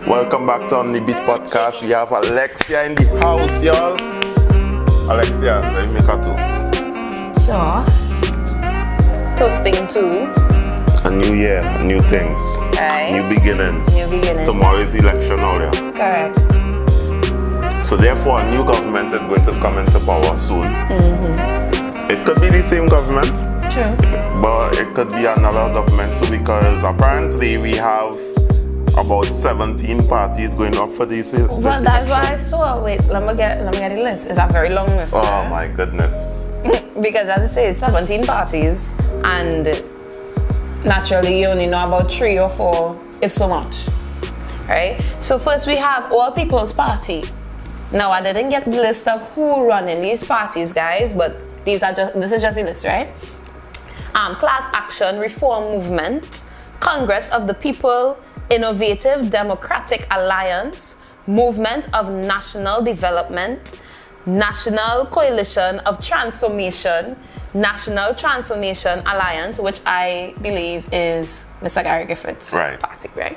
Welcome back to On The Beat Podcast. We have Alexia in the house, y'all. Alexia, let me make a toast. Sure. Toasting to a new year, new things, right. New beginnings. Tomorrow is election all year. Correct. So therefore, a new government is going to come into power soon. Mm-hmm. It could be the same government. True. But it could be another government too, because apparently we have about 17 parties going up for this Well, that's why I saw. Wait, let me get the list. It's a very long list. Oh my goodness. Because as I say, 17 parties, and naturally you only know about 3 or 4, if so much. Right? So first we have All People's Party. Now I didn't get the list of who run in these parties, guys, but this is just the list, right? Class Action Reform Movement, Congress of the People, Innovative Democratic Alliance, Movement of National Development, National Coalition of Transformation, National Transformation Alliance, which I believe is Mr. Gary Griffith's party, right?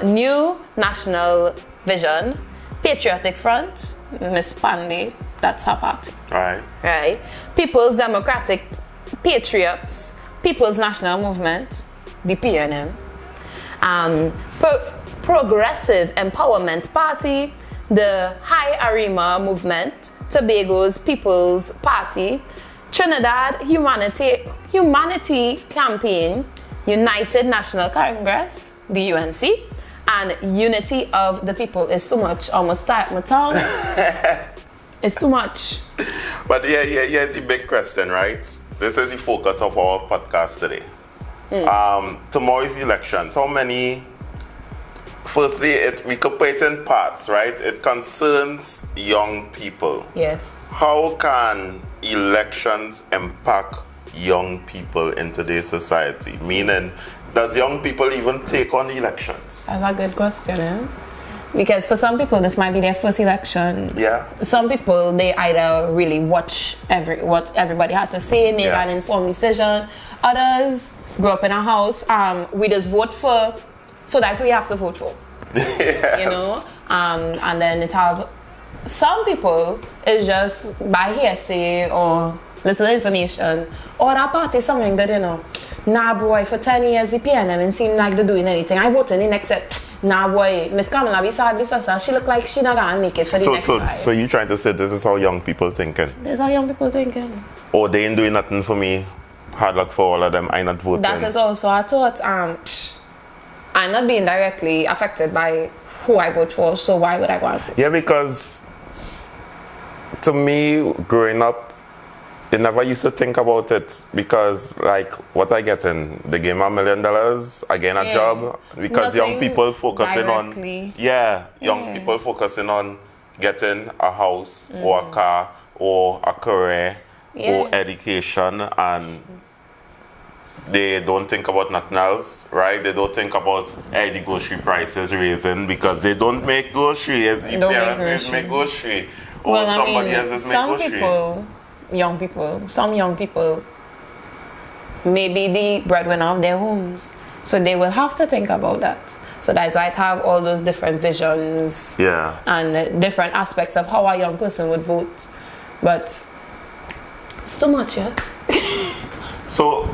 New National Vision, Patriotic Front, Miss Pandey, that's her party. Right. People's Democratic Patriots, People's National Movement, the PNM. Progressive Empowerment Party, the High Arima Movement, Tobago's People's Party, Trinidad Humanity Campaign, United National Congress, the UNC, and Unity of the People. It's too much. Almost tired my tongue. It's too much. But here's the big question, right? This is the focus of our podcast today. Tomorrow is the elections. How many? Firstly, we could put it in parts, right? It concerns young people. Yes. How can elections impact young people in today's society? Meaning, does young people even take on elections? That's a good question, eh? Because for some people, this might be their first election. Yeah. Some people, they either really watch what everybody had to say, make an informed decision. Others grew up in a house. We just vote for, so that's what you have to vote for. Yes. You know? And then it have some people, it's just by hearsay or little information. Or that party is something that, you know, nah boy, for 10 years the PNM and seem like they're doing anything. I voted in except. Nah boy, Miss Kamala, she look like she not gonna make it for the next five. So you trying to say this is how young people thinking? This is how young people thinking. Oh, they ain't doing nothing for me. Hard luck for all of them. I not voting. That is also a thought. I'm not being directly affected by who I vote for, so why would I go and vote? Yeah, because to me, growing up, I never used to think about it, because like what I get in, they give me $1 million, I gain a job, because young people focusing directly. on people focusing on getting a house or a car or a career or education, and they don't think about nothing else, right? They don't think about the grocery prices raising, because they don't make groceries. The parents make grocery, or somebody else make grocery. Some young people may be the breadwinner of their homes, so they will have to think about that. So that's why I have all those different visions and different aspects of how a young person would vote. But it's too much, yes. So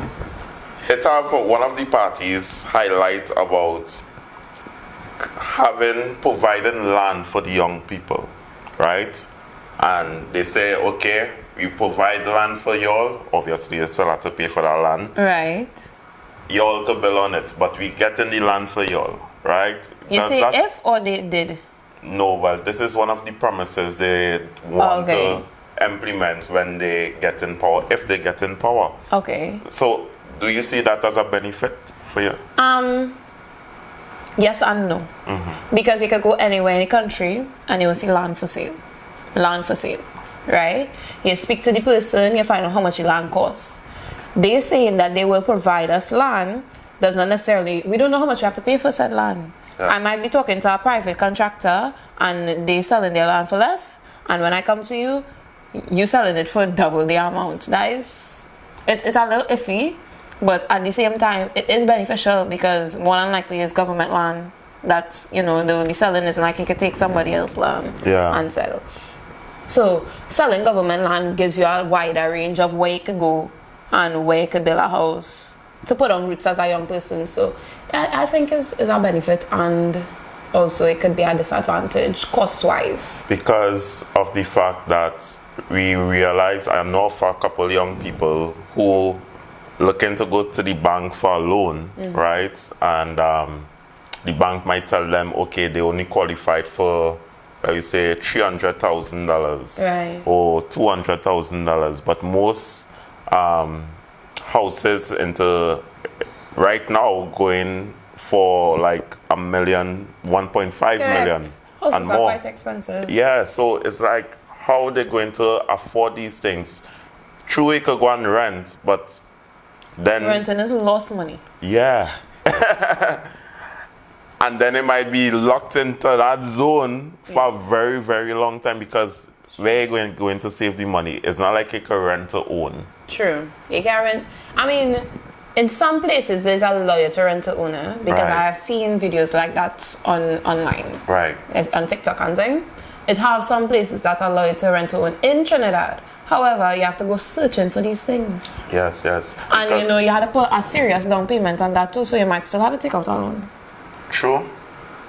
it have one of the parties highlight about providing land for the young people, right? And they say, okay, we provide land for y'all. Obviously, you still have to pay for that land. Right. Y'all to build on it, but we getting the land for y'all, right? You say if or they did? No, well, this is one of the promises they want to implement when they get in power, if they get in power. Okay. So, do you see that as a benefit for you? Yes and no. Because you could go anywhere in the country and you will see land for sale. Land for sale. Right? You speak to the person, you find out how much the land costs. They saying that they will provide us land does not necessarily, we don't know how much we have to pay for said land. I might be talking to a private contractor and they selling their land for less, and when I come to you, you selling it for double the amount. That is, it's a little iffy, but at the same time, it is beneficial, because more than likely it's government land that, you know, they will be selling. It's like you could take somebody else's land and sell. So selling government land gives you a wider range of where you could go and where you could build a house to put on roots as a young person. So I think it's a benefit, and also it could be a disadvantage cost-wise. Because of the fact that we realize, I know for a couple of young people who looking to go to the bank for a loan, right? And the bank might tell them, okay, they only qualified for, let me say, $300,000 or $200,000. But most houses into right now going for like $1 million, 1.5 million, houses and are more. quite expensive. Yeah, so it's like, how are they going to afford these things? True, it could go and rent, but then renting is lost money. Yeah. And then it might be locked into that zone for a very, very long time, because where are you going to save the money? It's not like you can rent to own. True. You can rent. I mean, in some places there's a lawyer to rent to owner, because I have seen videos like that online. Right. On TikTok and things. It has some places that allow you to rent to own in Trinidad. However, you have to go searching for these things. Yes, yes. And you know, you had to put a serious down payment on that too, so you might still have to take out a loan. True.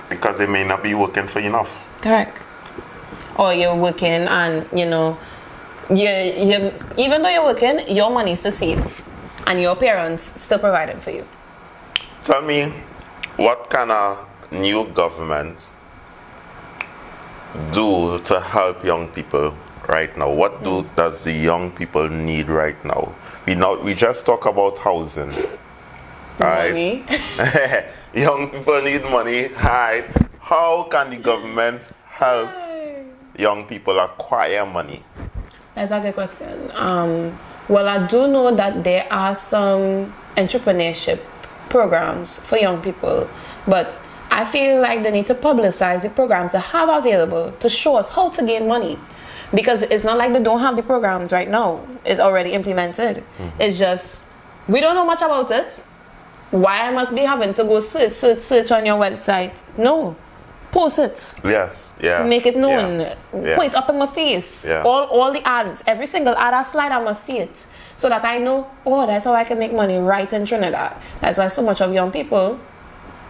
Because they may not be working for enough. Correct. Or you're working and, you know, you even though you're working, your money is to save. And your parents still providing for you. Tell me, what kind of new government do to help young people right now? What does the young people need right now? We just talk about housing. Money. Right? Young people need money. Right? How can the government help young people acquire money? That's a good question. Well, I do know that there are some entrepreneurship programs for young people, but I feel like they need to publicize the programs they have available to show us how to gain money. Because it's not like they don't have the programs right now. It's already implemented. It's just, we don't know much about it. Why I must be having to go search on your website? No. Post it. Yes, yeah. Make it known. Yeah. Put it up in my face. Yeah. All the ads, every single ad I slide, I must see it. So that I know, oh, that's how I can make money right in Trinidad. That's why so much of young people,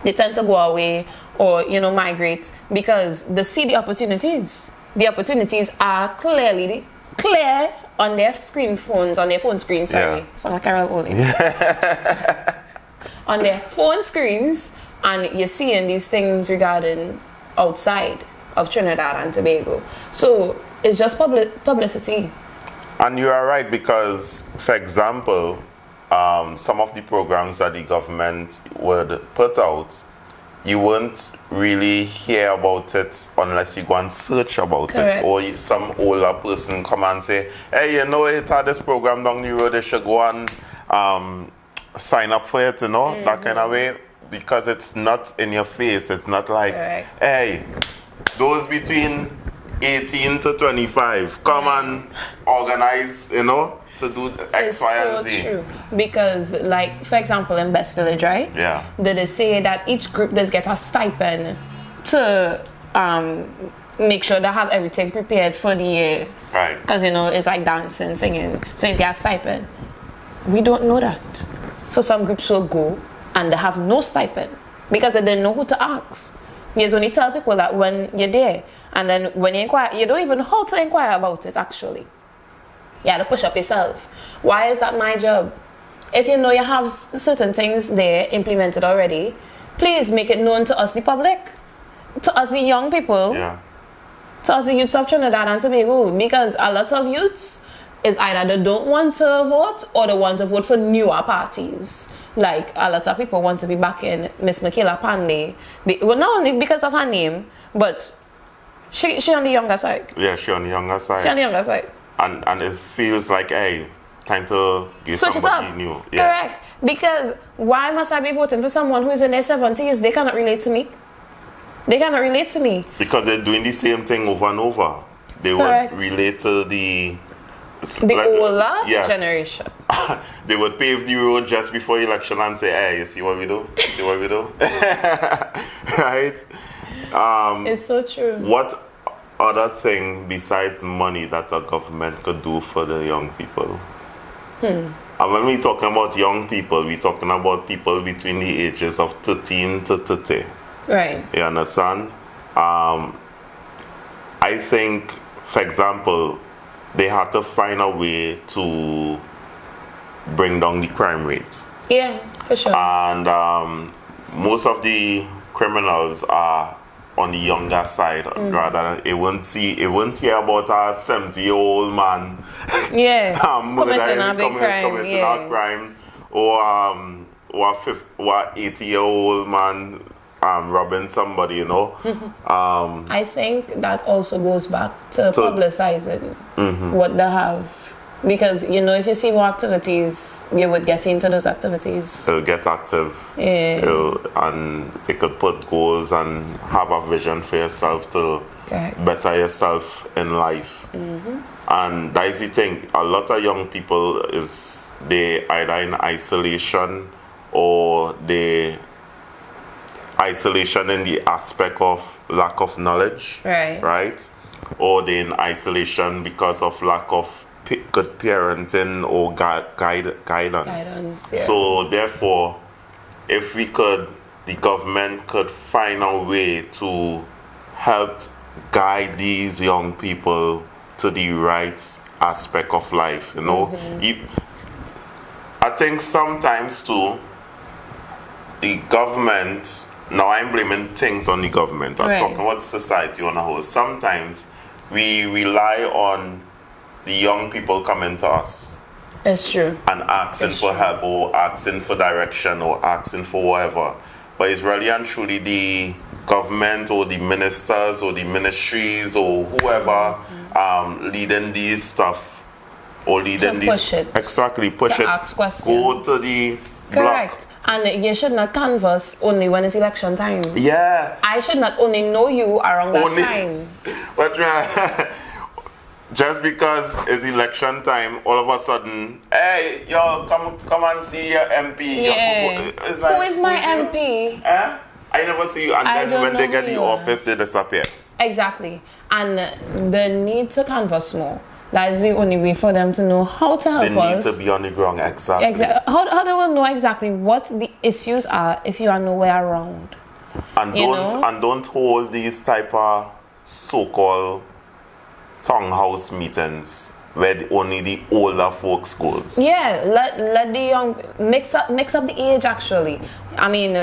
they tend to go away or, you know, migrate, because they see the opportunities. The opportunities are clear on their phone screens, sorry. Sound like Carol Oley. On their phone screens, and you're seeing these things regarding outside of Trinidad and Tobago. So it's just publicity. And you are right, because, for example, some of the programs that the government would put out, you won't really hear about it unless you go and search about it, or some older person come and say, hey, you know, it had this program down the road, they should go and sign up for it, you know, that kind of way, because it's not in your face. It's not like, hey, those between 18 to 25, come and organize, you know, to do X, Y, and Z. It's so true. Because, like, for example, in Best Village, right? Yeah. They say that each group does get a stipend to make sure they have everything prepared for the year. Right. Because, you know, it's like dancing, singing. So they get a stipend. We don't know that. So some groups will go and they have no stipend because they didn't know who to ask. You just only tell people that when you're there. And then when you inquire, you don't even know how to inquire about it, actually. You have to push up yourself. Why is that my job? If you know you have certain things there implemented already, please make it known to us, the public, to us, the young people, to us, the youths of Trinidad and Tobago. Because a lot of youths is either they don't want to vote or they want to vote for newer parties. Like, a lot of people want to be back in Miss Michaela Pandey. Well, not only because of her name, but she on the younger side. Yeah, she on the younger side. She on the younger side. And it feels like, hey, time to give Switch somebody new. Correct. Because why must I be voting for someone who's in their 70s? They cannot relate to me. They cannot relate to me. Because they're doing the same thing over and over. They won't relate to the The older generation. They would pave the road just before election and say, hey, you see what we do? See what we do? Right? It's so true. What other thing besides money that a government could do for the young people? And when we're talking about young people, we're talking about people between the ages of 13 to 30. Right. You understand? I think, for example, they had to find a way to bring down the crime rate. Yeah, for sure. And most of the criminals are on the younger side, rather than it won't hear about a 70-year-old man committing a big crime. Committing a crime, or a 80-year-old man robbing somebody, you know. I think that also goes back to publicizing what they have. Because, you know, if you see more activities, you would get into those activities. It'll get active. Yeah. And it could put goals and have a vision for yourself to better yourself in life. And that is the thing. A lot of young people they either in isolation, or they isolation in the aspect of lack of knowledge. Right? Or they in isolation because of lack of good parenting or guidance. Yeah. So therefore, if the government could find a way to help guide these young people to the right aspect of life, you know. I think sometimes too, the government, now I'm blaming things on the government, I'm talking about society on a whole. Sometimes we rely on the young people coming to us. It's true. And asking for help, or asking for direction, or asking for whatever. But it's really and truly the government, or the ministers, or the ministries, or whoever leading these stuff, or leading these. Push it. Exactly, push to it. Ask questions. Go to the Correct. block. And you should not canvass only when it's election time. Yeah. I should not only know you around that time. But just because it's election time, all of a sudden, hey, y'all, come and see your MP. Yeah. It's like, who is my MP? I never see you. And then when they get the office, they disappear. Exactly. And the need to canvass more. That is the only way for them to know how to help us. They need to be on the ground, exactly. How they will know exactly what the issues are if you are nowhere around. And don't hold these type of so-called townhouse meetings where only the older folks goes. Yeah, let the young mix up the age actually. I mean,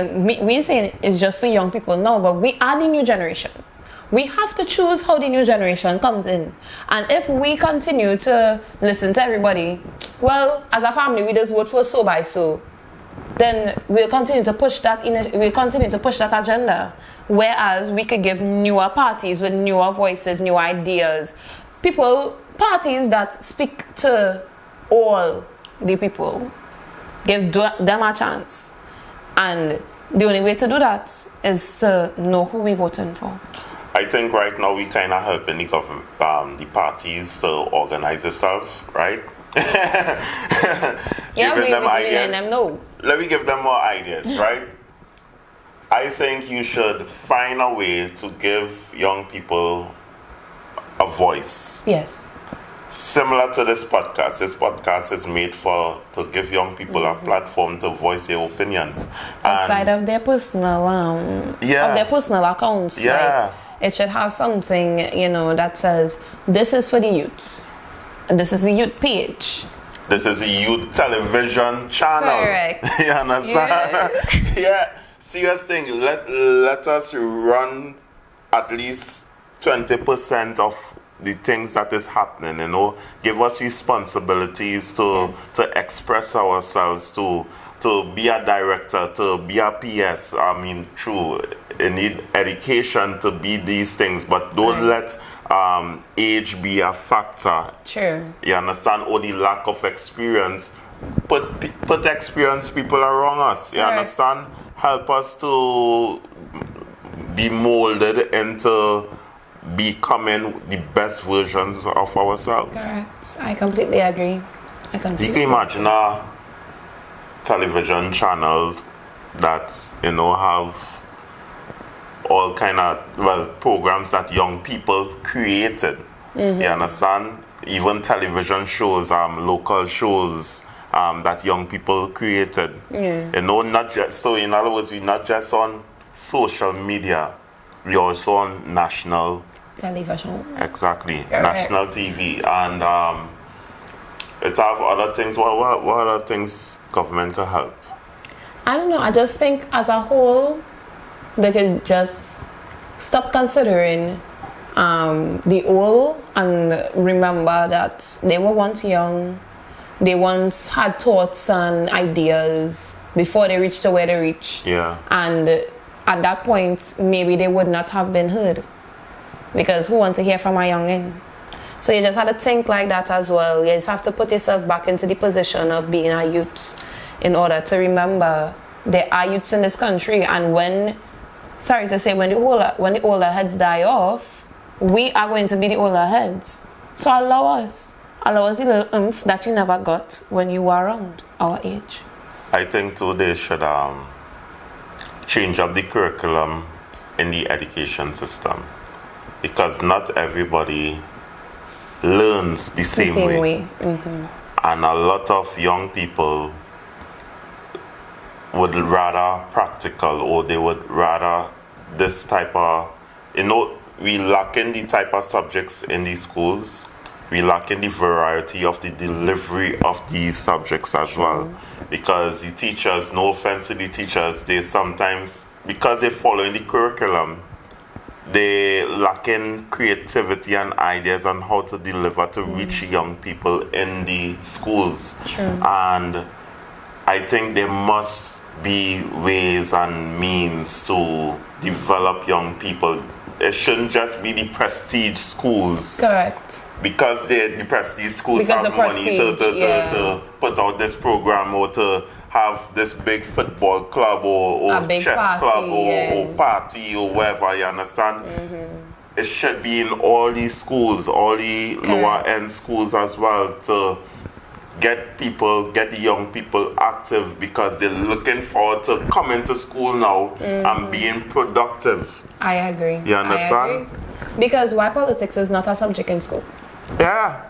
we're saying it's just for young people now, but we are the new generation. We have to choose how the new generation comes in. And if we continue to listen to everybody, well, as a family, we just vote for so by so, then we'll continue to push that agenda. Whereas we could give newer parties with newer voices, new ideas, parties that speak to all the people, give them a chance. And the only way to do that is to know who we're voting for. I think right now we kind of helping the government, the parties to organize itself, right? Giving them ideas. Let me give them more ideas, right? I think you should find a way to give young people a voice. Yes. Similar to this podcast. This podcast is made to give young people a platform to voice their opinions. Outside of their personal of their personal accounts. Yeah. Like, it should have something, that says, this is for the youth. This is the youth page. This is the youth television channel. Correct. You understand? Yeah. Serious thing. Let us run at least 20% of the things that is happening, Give us responsibilities to express ourselves, to be a director, to be a PS. I mean, true. You need education to be these things, but don't let age be a factor. True. You understand? Or the lack of experience. Put experienced people around us. You understand? Help us to be molded into becoming the best versions of ourselves. Correct. I completely agree. You can imagine a television channel that, have all kind of, programs that young people created. You understand? Even television shows, local shows that young people created. Not just, so in other words, we're not just on social media, we're also on national television. Exactly. Correct. National TV. And it have other things. What other things government can help? I don't know. I just think as a whole, they could just stop considering the old and remember that they were once young. They once had thoughts and ideas before they reached to where they reach. Yeah. And at that point, maybe they would not have been heard. Because who wants to hear from a youngin'? So you just have to think like that as well. You just have to put yourself back into the position of being a youth in order to remember there are youths in this country, and when the older heads die off, we are going to be the older heads. So allow us the little oomph that you never got when you were around our age. I think too they should change up the curriculum in the education system, because not everybody learns the same way. And a lot of young people would rather practical, or they would rather this type of, we lack in the type of subjects in these schools. We lack in the variety of the delivery of these subjects as well. Because the teachers, no offense to the teachers, they sometimes, because they follow in the curriculum, they lack in creativity and ideas on how to deliver to reach young people in the schools. And I think there must be ways and means to develop young people. It shouldn't just be the prestige schools. Correct. Because the prestige schools have money to put out this program, or to have this big football club or chess club or party or whatever, you understand? It should be in all these schools, all the lower end schools as well, to get the young people active, because they're looking forward to coming to school now and being productive. I agree. You understand? I agree. Because why politics is not a subject in school? Yeah,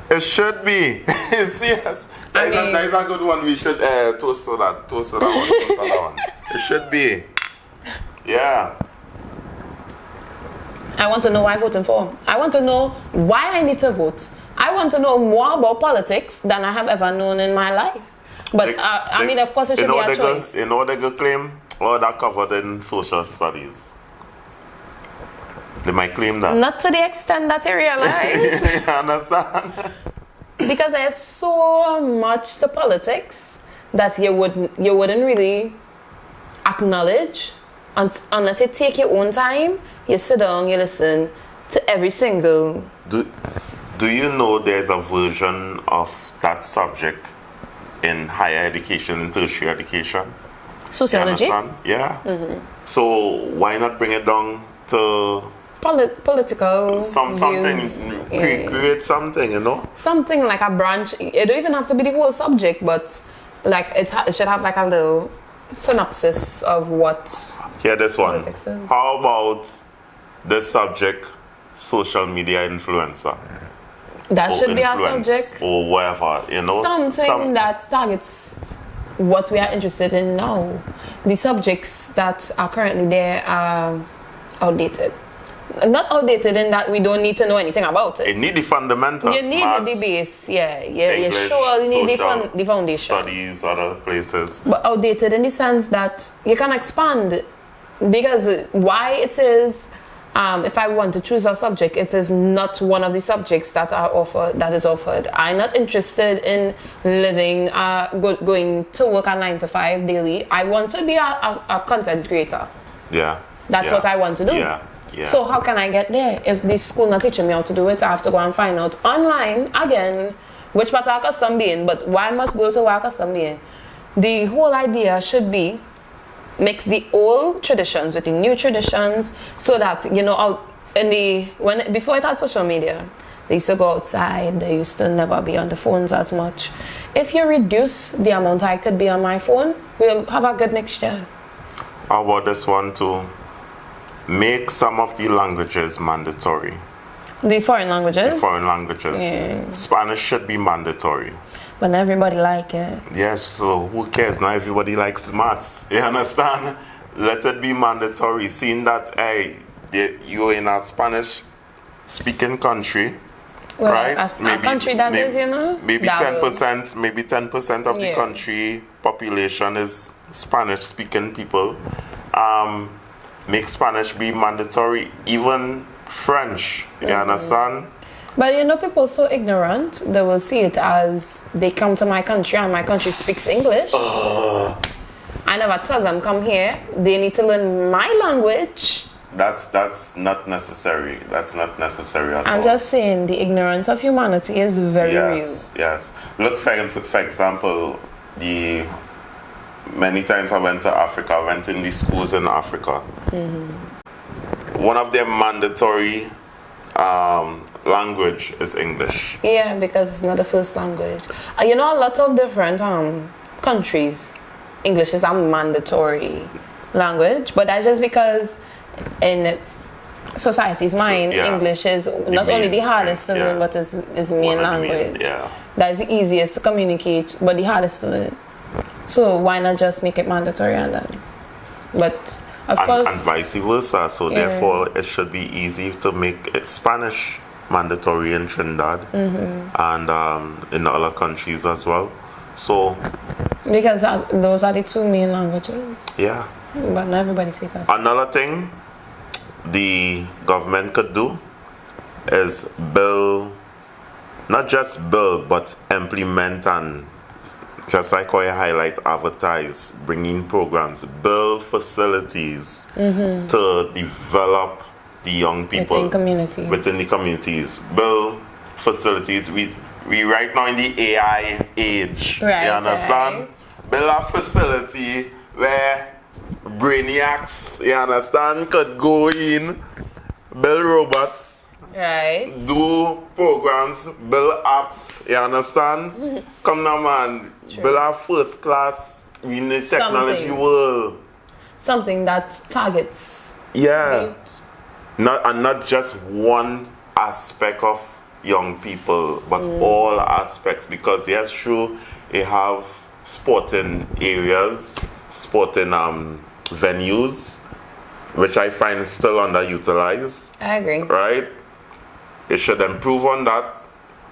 it should be. Yes. That is a good one. We should toast to that one. It should be. Yeah. I want to know why I'm voting for. I want to know why I need to vote. I want to know more about politics than I have ever known in my life. But of course, it should be a choice. You know, they could claim all that covered in social studies. They might claim that. Not to the extent that they realize. You understand? Because there's so much to politics that you wouldn't really acknowledge unless you take your own time. You sit down, you listen to every single. Do you know there's a version of that subject in higher education, in tertiary education? Sociology? Yeah. So why not bring it down to political something, create something, something like a branch. It don't even have to be the whole subject, but like it should have like a little synopsis of what this one. Politics is. How about this subject, social media influencer? That should be our subject, or whatever, something that targets what we are interested in now. The subjects that are currently there are outdated. Not outdated in that we don't need to know anything about it. You need the fundamentals. You need the base, you surely need the foundation. Studies, other places. But outdated in the sense that you can expand, because why it is, if I want to choose a subject, it is not one of the subjects that is offered. I'm not interested in living, going to work at 9 to 5 daily. I want to be a content creator. Yeah. That's what I want to do. Yeah. So how can I get there? If the school not teaching me how to do it, I have to go and find out online again which part I custom being. But why I must go to work custom being? The whole idea should be mix the old traditions with the new traditions, so that before it had social media, they used to go outside, they used to never be on the phones as much. If you reduce the amount I could be on my phone, we'll have a good mixture. How about this one too? Make some of the languages mandatory. The foreign languages? The foreign languages. Yeah. Spanish should be mandatory. But not everybody like it. Yes, so who cares? Not everybody likes maths. You understand? Let it be mandatory. Seeing that, hey, you're in a Spanish-speaking country, well, right? A country that is, you know? Maybe 10%, maybe 10% of the country population is Spanish-speaking people. Make Spanish be mandatory, even French. You understand? But you know, people so ignorant, they will see it as they come to my country and my country speaks English. I never tell them, come here, they need to learn my language. That's not necessary. That's not necessary at all. I'm just saying, the ignorance of humanity is very real. Yes. Look, for example, many times I went to Africa, I went in the schools in Africa. One of their mandatory language is English. Yeah, because it's not the first language. You know, a lot of different countries, English is a mandatory language, but that's just because in society's mind, English is not only the hardest to learn, but is the main language. That is the easiest to communicate, but the hardest to learn. So why not just make it mandatory and then? But of course, and vice versa. So therefore, it should be easy to make it Spanish mandatory in Trinidad and in other countries as well. So because those are the two main languages. Yeah. But not everybody says that. Another thing the government could do is not just build, but implement and, just like how you highlight, advertise, bringing programs, build facilities to develop the young people within the communities. Build facilities. We right now in the AI age. Right, you understand? Build a facility where brainiacs, you understand, could go in, build robots, right, do programs, build apps, you understand? Come now, man. True. Build a first class in the technology world. Something that targets. Yeah. Not just one aspect of young people, but all aspects. Because yes, true, they have sporting areas, sporting venues, which I find still underutilized. I agree. Right? It should improve on that,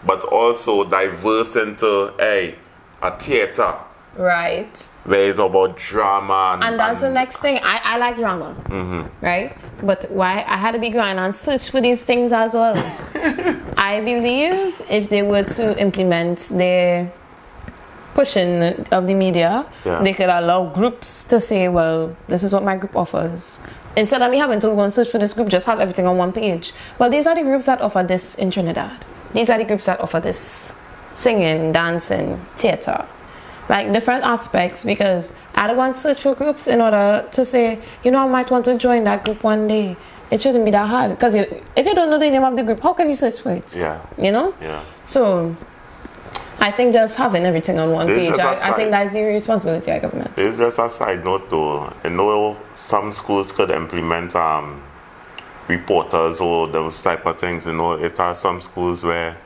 but also diverse into a theater. Right. Where it's about drama. And that's the next thing. I like drama. Right? But why I had to be going and search for these things as well. I believe if they were to implement their pushing of the media, they could allow groups to say, well, this is what my group offers. Instead of me having to go and search for this group, just have everything on one page. Well, these are the groups that offer this in Trinidad. These are the groups that offer this singing, dancing, theater. Like different aspects, because I don't want to search for groups in order to say, you know, I might want to join that group one day. It shouldn't be that hard, because if you don't know the name of the group, how can you search for it? Yeah. You know? Yeah. So I think just having everything on one page, I think that's the responsibility of government. It's just a side note though. I know some schools could implement reporters or those type of things. You know, it has some schools where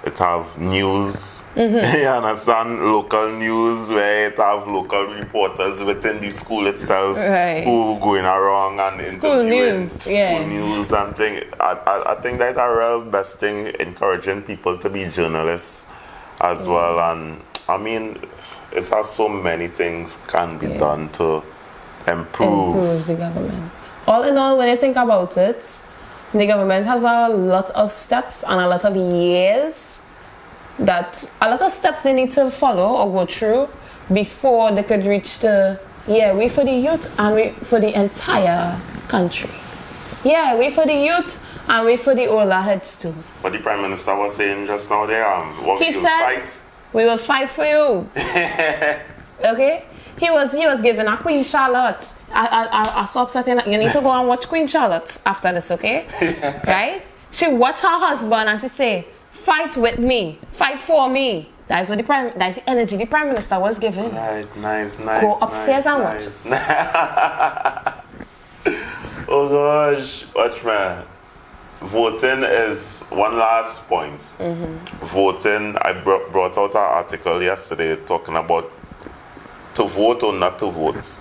it have news, you understand, local news, where it have local reporters within the school itself who going around and interviewing school news and things. I think that's a real best thing, encouraging people to be journalists as well. And I mean, it has so many things can be done to improve the government. All in all, when you think about it, the government has a lot of steps and a lot of years they need to follow or go through before they could reach we for the youth and we for the entire country. Yeah, we for the youth and we for the older heads too. But the Prime Minister was saying just now there, he said, we will fight for you. Okay? he was giving a Queen Charlotte. I saw upset. You need to go and watch Queen Charlotte after this, okay? Right? She watched her husband and she say, "Fight with me, fight for me." That's what that's the energy the Prime Minister was giving. Right, nice. Go upstairs and watch it. Oh gosh, watch man. Voting is one last point. Voting, I brought out an article yesterday talking about to vote or not to vote.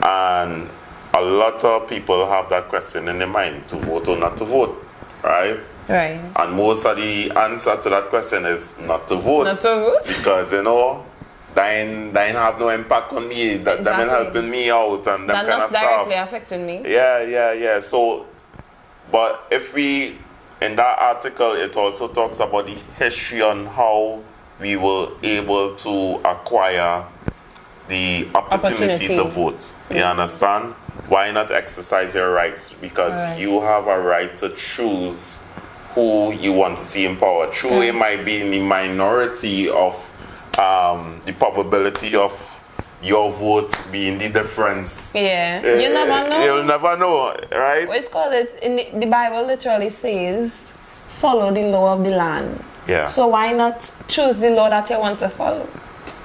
And a lot of people have that question in their mind, to vote or not to vote, right? Right. And most of the answer to that question is not to vote. Not to vote. Because, you know, that have no impact on me. That Exactly. ain't helping me out and that kind of stuff. directly affecting me. Yeah. So, but if we, in that article, it also talks about the history on how we were able to acquire the opportunity to vote. You understand? Why not exercise your rights? Because you have a right to choose who you want to see in power. True, it might be in the minority of the probability of your vote being the difference. Yeah, you never know. You'll never know, right? What is called it in the Bible literally says, follow the law of the land. Yeah. So why not choose the law that you want to follow?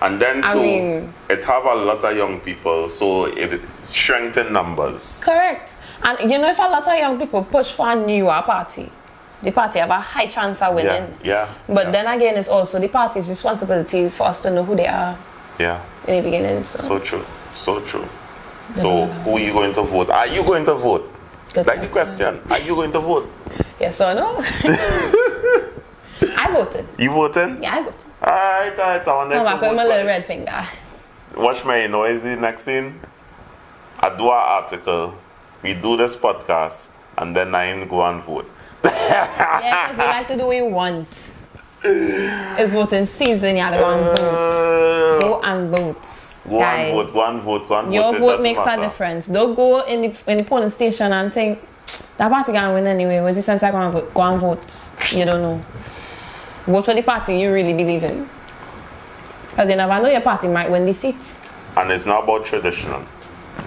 And then I too, mean, it have a lot of young people, so it strengthen numbers. Correct. And you know, if a lot of young people push for a newer party, the party have a high chance of winning. Yeah. But then again, it's also the party's responsibility for us to know who they are. Yeah. In the beginning. So true. So who are you going to vote? Are you going to vote? Good like question. The question, are you going to vote? Yes or no? I voted. You voted? Yeah, I voted. Alright. I'm back with my little red finger. Watch my noisy next scene. I do an article, we do this podcast, and then I go and vote. Yeah, because we like to do what we want. It's voting season, you have to go and vote. Go and vote. Go and vote. Your vote makes a difference. Don't go in the polling station and think, that party gonna win anyway. What's the sense I go and vote? You don't know. Vote for the party you really believe in. Because you never know your party might win the seat. And it's not about traditional.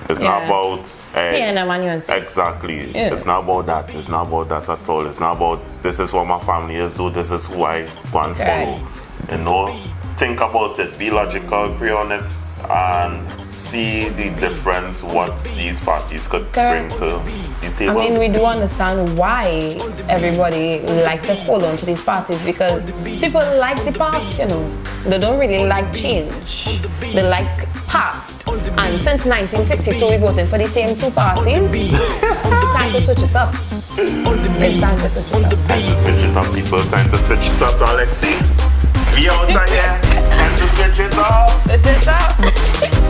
It's not about exactly. Yeah. It's not about that. It's not about that at all. It's not about this is what my family is do. This is who I go and follow. You know, think about it. Be logical, pray on it, and see the difference what these parties could bring to the table. I mean, we do understand why everybody like to hold on to these parties, because people like the past. You know, they don't really like change. They like past. And since 1962, we voted for the same two parties. It's time to switch it up. It's time to switch it up. Time to switch it up, people. Time to switch it up, Alexia. We out here. Time to switch it up. Switch it up.